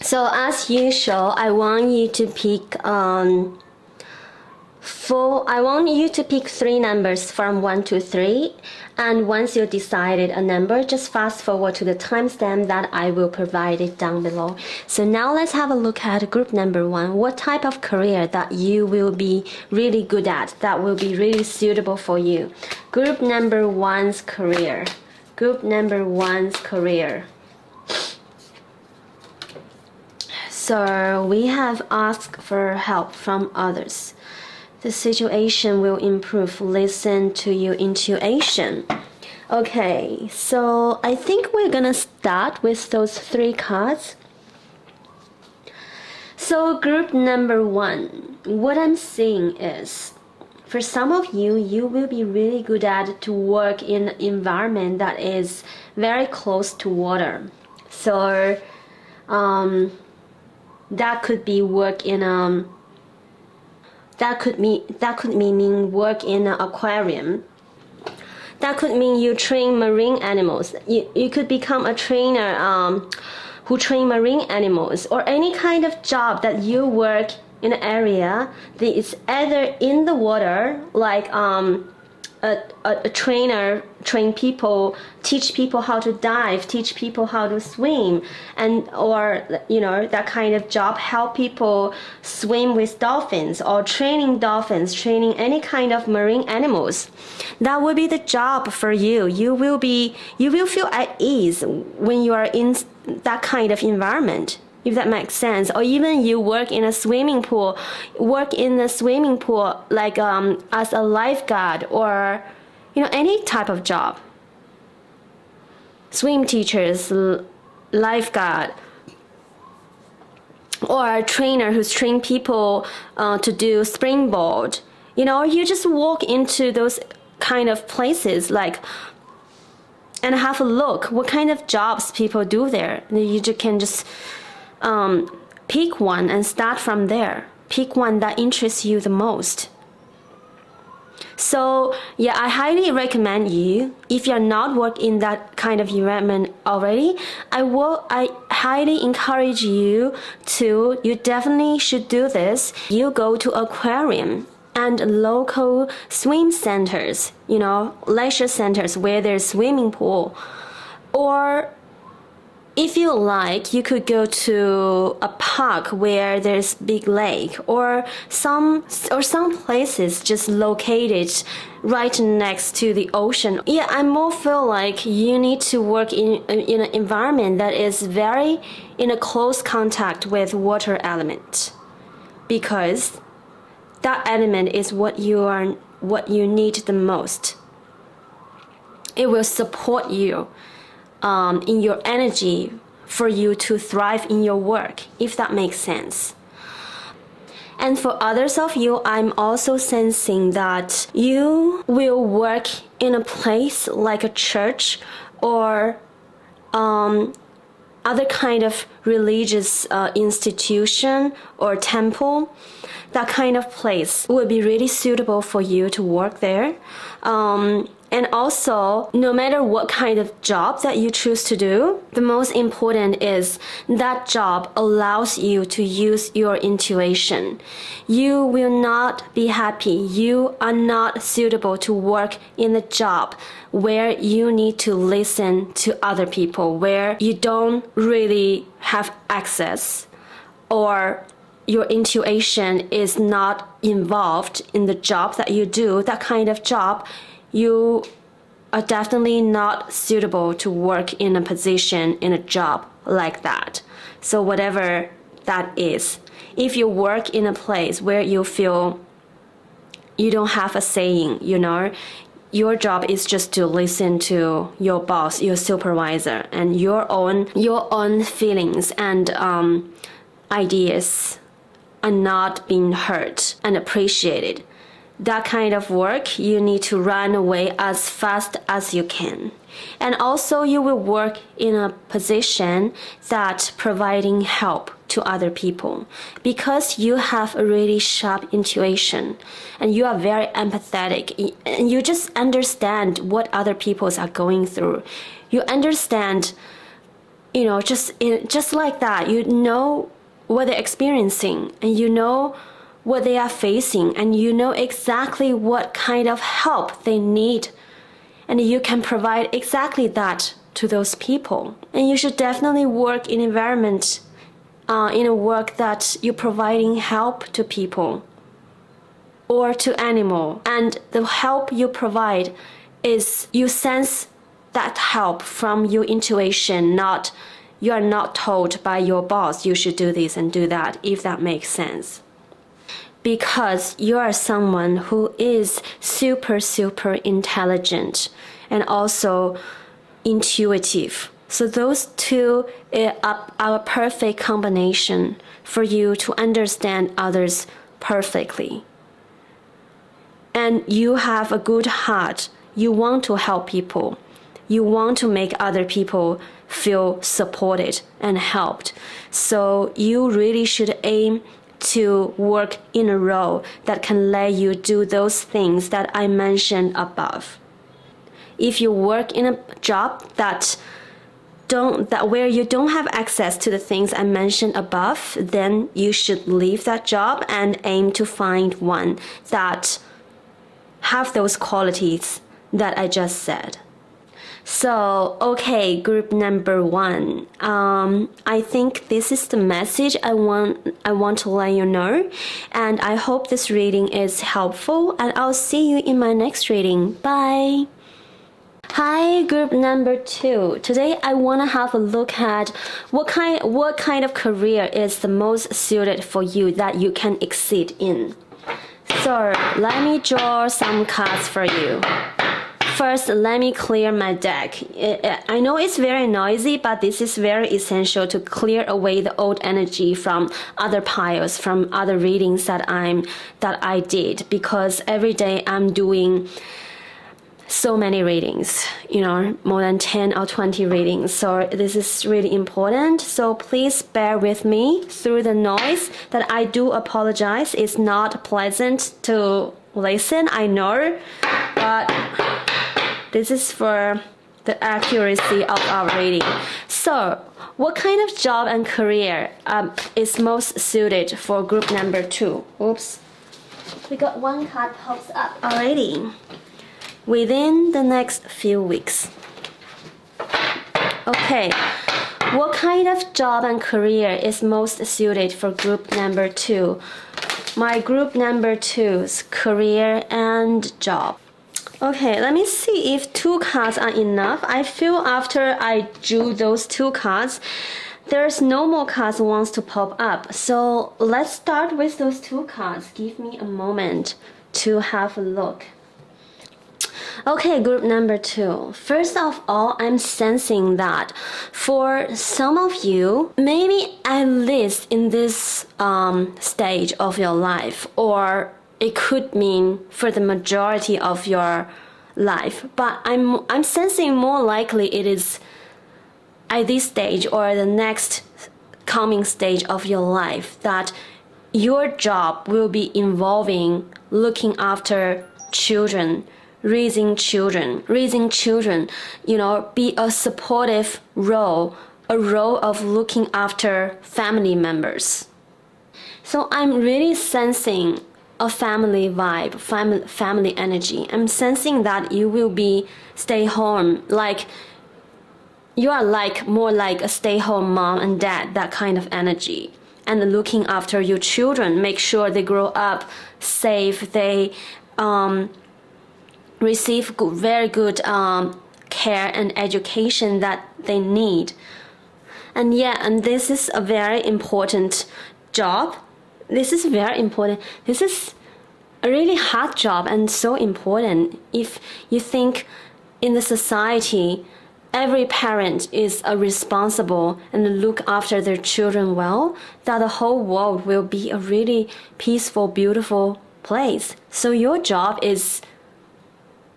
So as usual, I want you to pick three numbers from 1 to 3, and once you decided a number, just fast forward to the timestamp that I will provide it down below. So now let's have a look at group number 1. What type of career that you will be really good at, that will be really suitable for you? Group number 1's career. Group number 1's career. So we have asked for help from others. The situation will improve. Listen to your intuition. Okay, so I think we're gonna start with those 3 cards. So group number 1, what I'm seeing is, for some of you, you will be really good at to work in an environment that is very close to water. So that could be work in that could mean work in an aquarium. That could mean you train marine animals. You could become a trainer who train marine animals, or any kind of job that you work in an area that is either in the water, like a trainer train people, teach people how to dive, teach people how to swim, and or that kind of job, help people swim with dolphins, or training dolphins, training any kind of marine animals. That will be the job for you. You will feel at ease when you are in that kind of environment, if that makes sense. Or even you work in a swimming pool, like as a lifeguard, or any type of job. Swim teachers, lifeguard, or a trainer who's trained people to do springboard. You just walk into those kind of places, and have a look what kind of jobs people do there. You can just pick one and start from there. Pick one that interests you the most. So yeah, I highly recommend you, if you're not working in that kind of environment already, I highly encourage you definitely should do this. You go to aquarium and local swim centers, leisure centers where there's swimming pool. Or if you like, you could go to a park where there's big lake, or some places just located right next to the ocean. Yeah, I more feel like you need to work in an environment that is very in a close contact with water element, because that element is what you need the most. It will support you in your energy for you to thrive in your work, if that makes sense. And for others of you, I'm also sensing that you will work in a place like a church, or other kind of religious institution or temple. That kind of place would be really suitable for you to work there. And also, no matter what kind of job that you choose to do, the most important is that job allows you to use your intuition. You will not be happy. You are not suitable to work in a job where you need to listen to other people, where you don't really have access, or your intuition is not involved in the job that you do. That kind of job, you are definitely not suitable to work in a position, in a job like that. So whatever that is, if you work in a place where you feel you don't have a saying, your job is just to listen to your boss, your supervisor, and your own feelings and ideas are not being heard and appreciated. That kind of work, you need to run away as fast as you can. And also, you will work in a position that providing help to other people, because you have a really sharp intuition and you are very empathetic, and you just understand what other people are going through. You understand just like that, you know what they're experiencing, and you know what they are facing, and you know exactly what kind of help they need, and you can provide exactly that to those people. And you should definitely work in environment, in a work that you're providing help to people or to animal, and the help you provide is you sense that help from your intuition, not you are not told by your boss you should do this and do that, if that makes sense. Because you are someone who is super intelligent and also intuitive. So those two are a perfect combination for you to understand others perfectly. And you have a good heart. You want to help people. You want to make other people feel supported and helped. So you really should aim to work in a role that can let you do those things that I mentioned above. If you work in a job that where you don't have access to the things I mentioned above, then you should leave that job and aim to find one that have those qualities that I just said. So, okay, group number 1. I think this is the message I want to let you know, and I hope this reading is helpful, and I'll see you in my next reading. Bye. Hi, group number 2. Today I want to have a look at what kind of career is the most suited for you that you can exceed in. So, let me draw some cards for you. First, let me clear my deck. I know it's very noisy, but this is very essential to clear away the old energy from other piles, from other readings that I did, because every day I'm doing so many readings, more than 10 or 20 readings. So this is really important. So please bear with me through the noise that I do apologize. It's not pleasant to listen, I know, but this is for the accuracy of our reading. So, what kind of job and career is most suited for group number 2? Oops. We got one card pops up already. Within the next few weeks. Okay. What kind of job and career is most suited for group number 2? My group number 2's career and job. Okay, let me see if 2 cards are enough. I feel after I drew those 2 cards, there's no more cards wants to pop up. So let's start with those 2 cards. Give me a moment to have a look. Okay, group number 2. First of all, I'm sensing that for some of you, maybe at least in this stage of your life, or it could mean for the majority of your life, but I'm sensing more likely it is at this stage or the next coming stage of your life that your job will be involving looking after children, raising children, be a supportive role, a role of looking after family members. So I'm really sensing a family vibe, family energy. I'm sensing that you will be stay home, like you are more like a stay home mom and dad, that kind of energy, and looking after your children, make sure they grow up safe, they receive very good care and education that they need. And this is a very important job. This is very important. This is a really hard job and so important. If you think in the society, every parent is responsible and look after their children well, that the whole world will be a really peaceful, beautiful place. So your job is,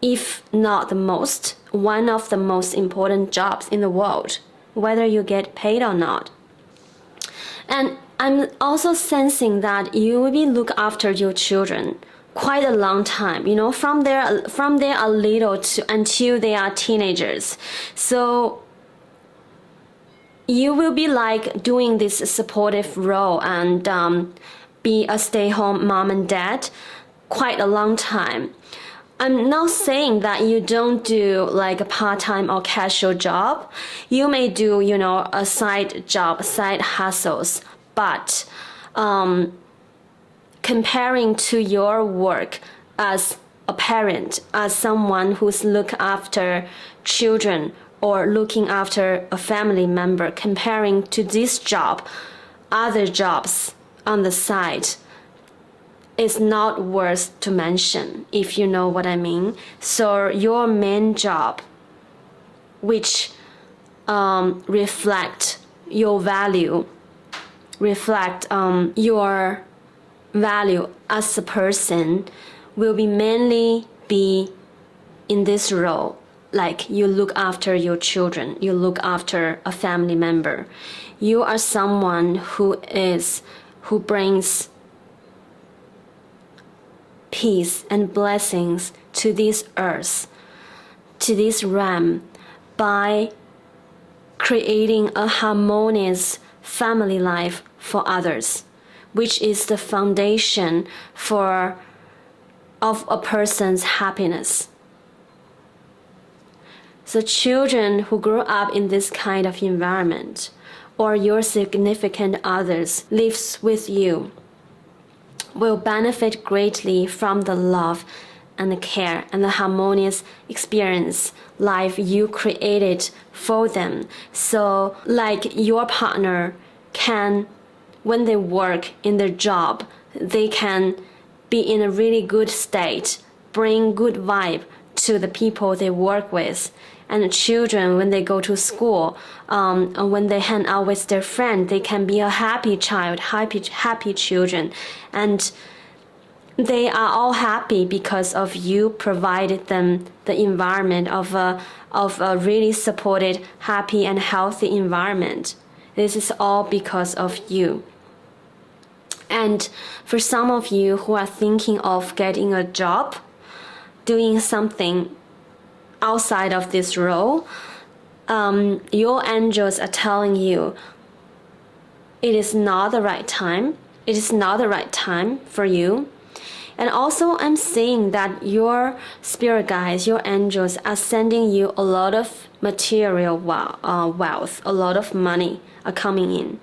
if not the most, one of the most important jobs in the world, whether you get paid or not. And I'm also sensing that you will be look after your children quite a long time, from they are little to until they are teenagers. So you will be like doing this supportive role and be a stay-home mom and dad quite a long time. I'm not saying that you don't do like a part-time or casual job. You may do, a side job, side hustles, but comparing to your work as a parent, as someone who's look after children or looking after a family member, comparing to this job, other jobs on the side, is not worth to mention, if you know what I mean. So your main job, which reflect your value as a person, will be mainly be in this role. Like you look after your children, you look after a family member. You are someone who brings peace and blessings to this earth, to this realm, by creating a harmonious family life for others, which is the foundation of a person's happiness. So children who grow up in this kind of environment, or your significant others lives with you, will benefit greatly from the love and the care and the harmonious experience life you created for them. So like your partner can, when they work in their job, they can be in a really good state, bring good vibe to the people they work with. And the children, when they go to school, and when they hang out with their friend, they can be a happy child, happy children. And they are all happy because of you provided them the environment of a really supported, happy and healthy environment. This is all because of you. And for some of you who are thinking of getting a job, doing something outside of this role, your angels are telling you it is not the right time. It is not the right time for you. And also I'm seeing that your spirit guides, your angels are sending you a lot of material wealth, a lot of money are coming in.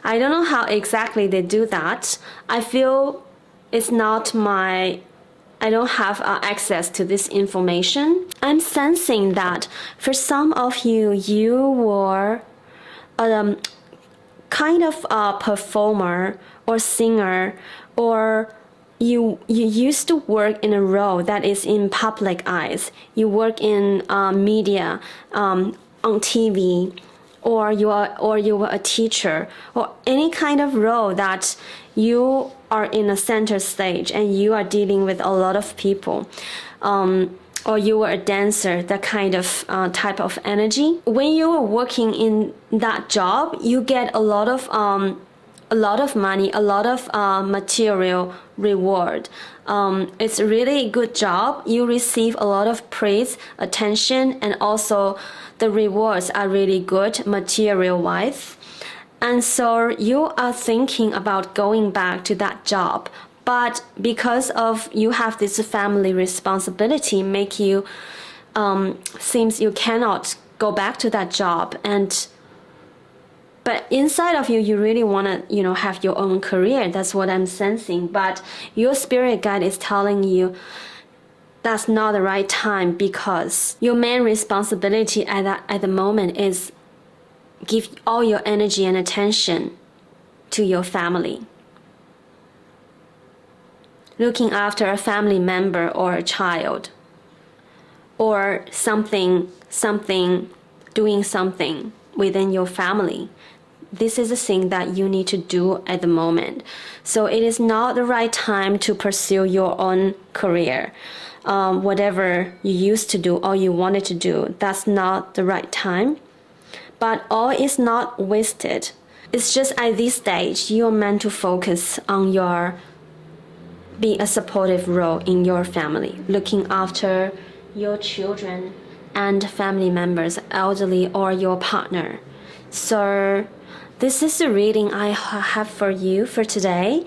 I don't know how exactly they do that. I feel it's not I don't have access to this information. I'm sensing that for some of you, you were kind of a performer or singer, or you used to work in a role that is in public eyes. You work in media, on TV, or you were a teacher, or any kind of role that you are in a center stage and you are dealing with a lot of people, or you were a dancer, that kind of type of energy. When you are working in that job, you get a lot of money, a lot of material reward. It's a really good job. You receive a lot of praise, attention, and also the rewards are really good material-wise. And so you are thinking about going back to that job, but because of you have this family responsibility, make you seems you cannot go back to that job. But inside of you, you really want to, have your own career. That's what I'm sensing. But your spirit guide is telling you that's not the right time, because your main responsibility at the moment is give all your energy and attention to your family. Looking after a family member or a child, or doing something within your family. This is a thing that you need to do at the moment. So it is not the right time to pursue your own career. Whatever you used to do or you wanted to do, that's not the right time. But all is not wasted. It's just at this stage, you're meant to focus on being a supportive role in your family, looking after your children and family members, elderly or your partner. So this is the reading I have for you for today.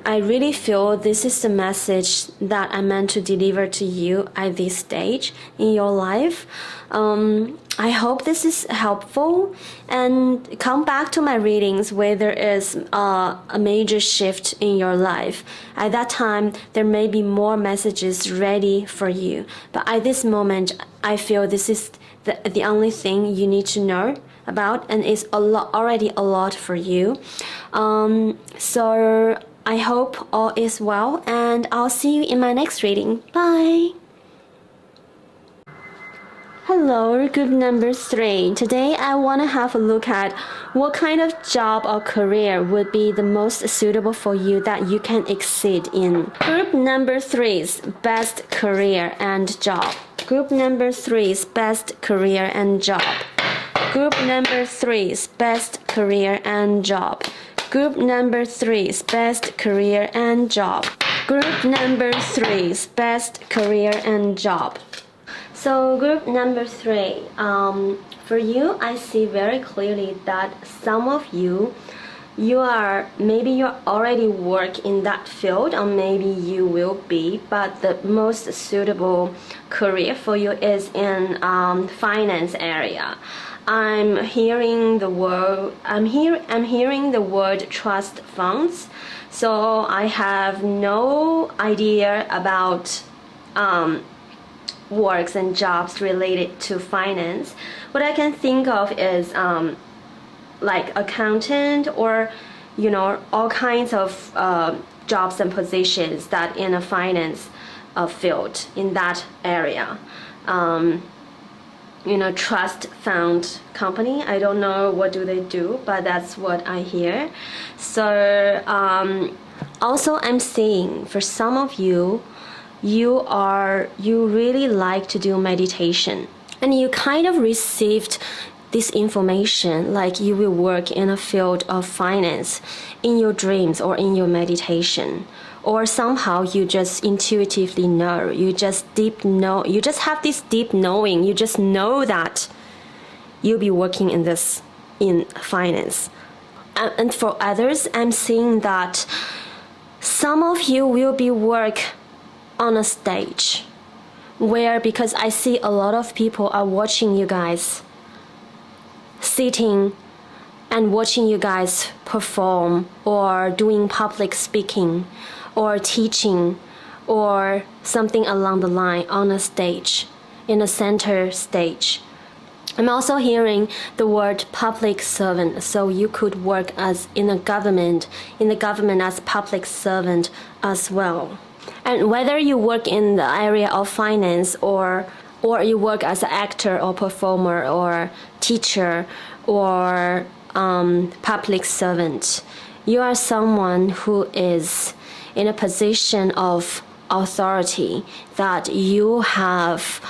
I really feel this is the message that I meant to deliver to you at this stage in your life. I hope this is helpful, and come back to my readings where there is a major shift in your life. At that time, there may be more messages ready for you. But at this moment, I feel this is the only thing you need to know about, and it's already a lot for you. So I hope all is well, and I'll see you in my next reading. Bye! Hello, group number 3. Today I want to have a look at what kind of job or career would be the most suitable for you that you can exceed in. Group number 3's best career and job. Group number 3's best career and job. Group number 3's best career and job. Group number 3's best career and job. Group number 3's best career and job. So group number 3, for you, I see very clearly that some of you maybe already work in that field, or maybe you will be, but the most suitable career for you is in finance area. I'm hearing the word trust funds, so I have no idea about works and jobs related to finance. What I can think of is like accountant, or all kinds of jobs and positions that in a finance field in that area. Trust fund company. I don't know what do they do, but that's what I hear. So also I'm seeing for some of you, you really like to do meditation, and you kind of received this information like you will work in a field of finance in your dreams or in your meditation, or somehow you just intuitively know, you just have this deep knowing, you just know that you'll be working in finance. And for others, I'm seeing that some of you will be work on a stage where, because I see a lot of people are watching you guys, sitting and watching you guys perform, or doing public speaking, or teaching, or something along the line on a stage, in a center stage. I'm also hearing the word public servant, so you could work in the government as public servant as well. And whether you work in the area of finance, or you work as an actor or performer or teacher or public servant, you are someone who is in a position of authority, that you have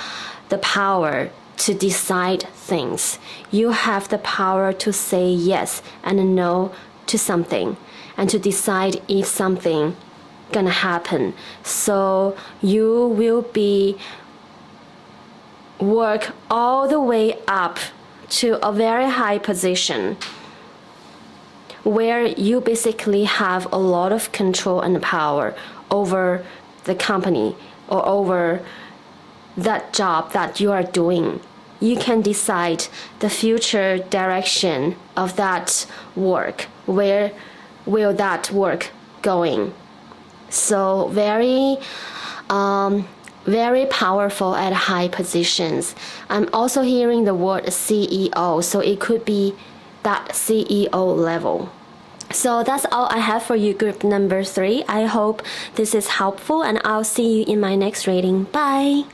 the power to decide things. You have the power to say yes and no to something, and to decide if something gonna happen. So you will be work all the way up to a very high position, where you basically have a lot of control and power over the company or over that job that you are doing. You can decide the future direction of that work. Where will that work going? So very powerful at high positions. I'm also hearing the word CEO, so it could be that CEO level. So that's all I have for you, group number 3. I hope this is helpful, and I'll see you in my next reading. Bye!